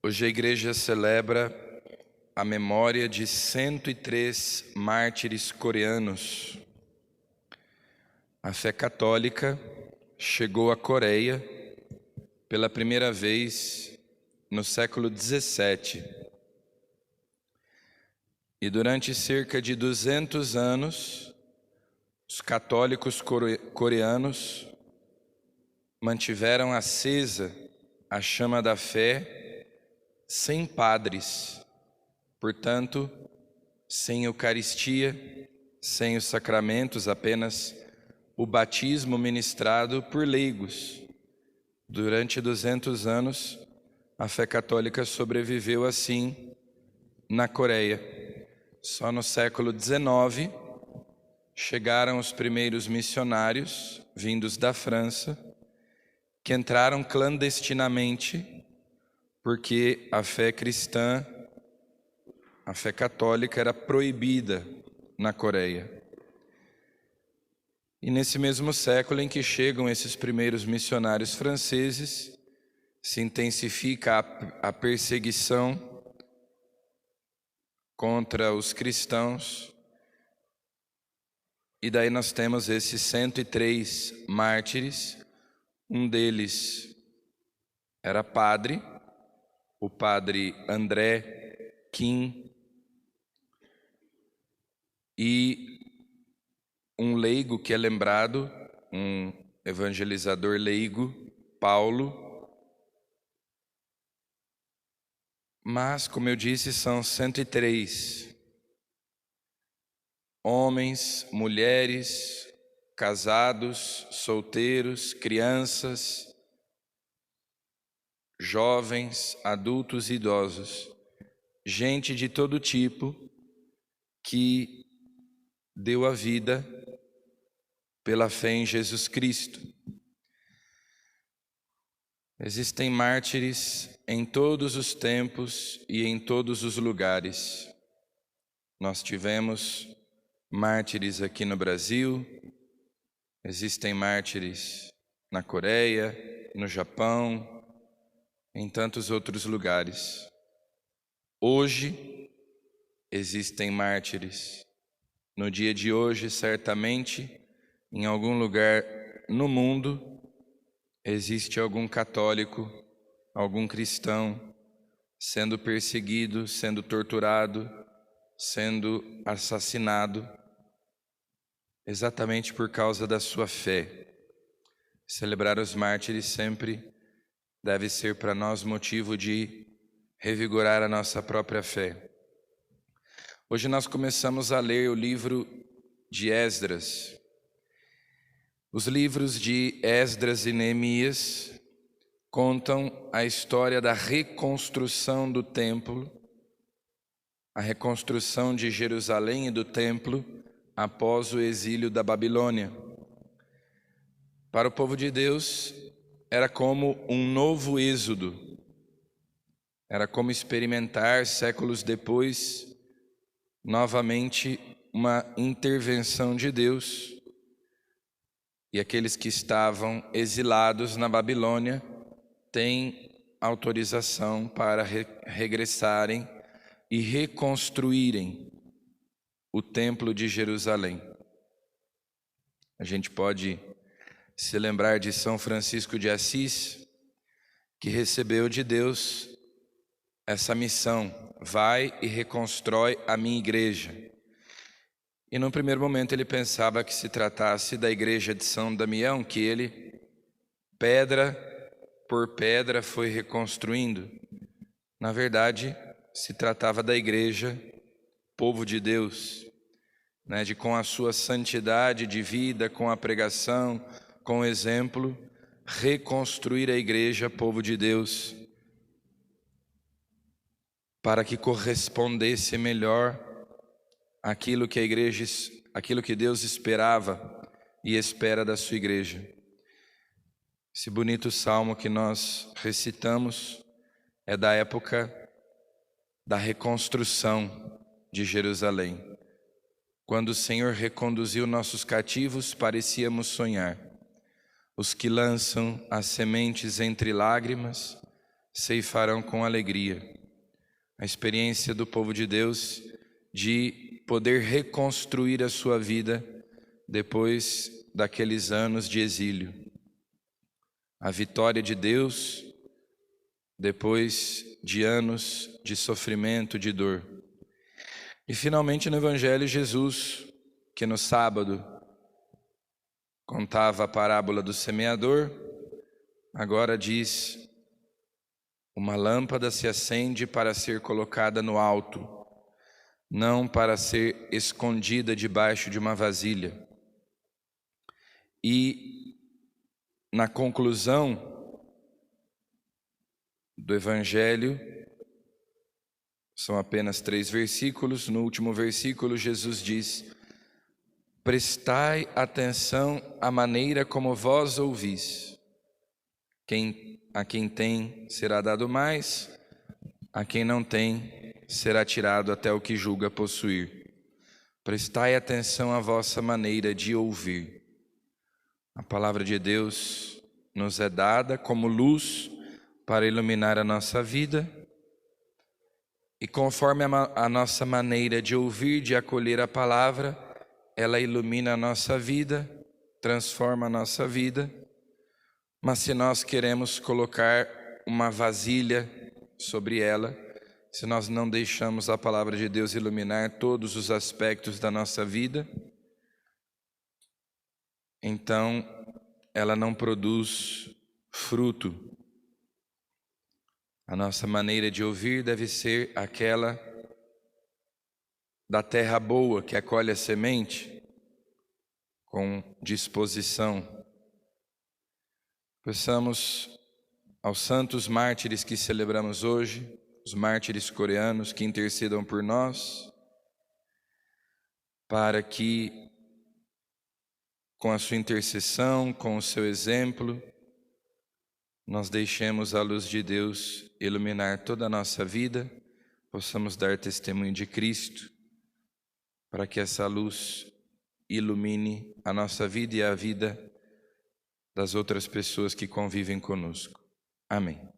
Hoje a igreja celebra a memória de 103 mártires coreanos. A fé católica chegou à Coreia pela primeira vez no século XVII. E durante cerca de 200 anos, os católicos coreanos mantiveram acesa a chama da fé sem padres, portanto, sem Eucaristia, sem os sacramentos, apenas o batismo ministrado por leigos. Durante 200 anos, a fé católica sobreviveu assim na Coreia. Só no século XIX chegaram os primeiros missionários vindos da França, que entraram clandestinamente, porque a fé cristã, a fé católica, era proibida na Coreia. E nesse mesmo século em que chegam esses primeiros missionários franceses, se intensifica a perseguição contra os cristãos, e daí nós temos esses 103 mártires. Um deles era padre, o padre André Kim, e um leigo que é lembrado, um evangelizador leigo, Paulo. Mas, como eu disse, são 103 homens, mulheres, casados, solteiros, crianças, jovens, adultos e idosos, gente de todo tipo que deu a vida pela fé em Jesus Cristo. Existem mártires em todos os tempos e em todos os lugares. Nós tivemos mártires aqui no Brasil, existem mártires na Coreia, no Japão, em tantos outros lugares. Hoje existem mártires. No dia de hoje, certamente, em algum lugar no mundo, existe algum católico, algum cristão sendo perseguido, sendo torturado, sendo assassinado, exatamente por causa da sua fé. Celebrar os mártires sempre deve ser para nós motivo de revigorar a nossa própria fé. Hoje nós começamos a ler o livro de Esdras. Os livros de Esdras e Neemias contam a história da reconstrução do templo, a reconstrução de Jerusalém e do templo após o exílio da Babilônia. Para o povo de Deus, era como um novo êxodo, era como experimentar, séculos depois, novamente uma intervenção de Deus. E aqueles que estavam exilados na Babilônia têm autorização para regressarem e reconstruírem o templo de Jerusalém. A gente pode se lembrar de São Francisco de Assis, que recebeu de Deus essa missão: vai e reconstrói a minha igreja. E num primeiro momento ele pensava que se tratasse da igreja de São Damião, que ele, pedra por pedra, foi reconstruindo. Na verdade, se tratava da igreja, povo de Deus, de com a sua santidade de vida, com a pregação, com o exemplo, reconstruir a igreja, povo de Deus, para que correspondesse melhor aquilo que Deus esperava e espera da sua igreja. Esse bonito salmo que nós recitamos é da época da reconstrução de Jerusalém. Quando o Senhor reconduziu nossos cativos, parecíamos sonhar. Os que lançam as sementes entre lágrimas ceifarão com alegria. A experiência do povo de Deus de poder reconstruir a sua vida depois daqueles anos de exílio. A vitória de Deus depois de anos de sofrimento, de dor. E finalmente no Evangelho, Jesus, que no sábado contava a parábola do semeador, agora diz: uma lâmpada se acende para ser colocada no alto, não para ser escondida debaixo de uma vasilha. E na conclusão do Evangelho, são apenas 3 versículos, no último versículo Jesus diz: prestai atenção à maneira como vós ouvis. A quem tem será dado mais, a quem não tem será tirado até o que julga possuir. Prestai atenção à vossa maneira de ouvir. A palavra de Deus nos é dada como luz para iluminar a nossa vida, e conforme a nossa maneira de ouvir, de acolher a palavra, ela ilumina a nossa vida, transforma a nossa vida. Mas se nós queremos colocar uma vasilha sobre ela, se nós não deixamos a palavra de Deus iluminar todos os aspectos da nossa vida, então ela não produz fruto. A nossa maneira de ouvir deve ser aquela da terra boa, que acolhe a semente com disposição. Peçamos aos santos mártires que celebramos hoje, os mártires coreanos, que intercedam por nós, para que, com a sua intercessão, com o seu exemplo, nós deixemos a luz de Deus iluminar toda a nossa vida, possamos dar testemunho de Cristo, para que essa luz ilumine a nossa vida e a vida das outras pessoas que convivem conosco. Amém.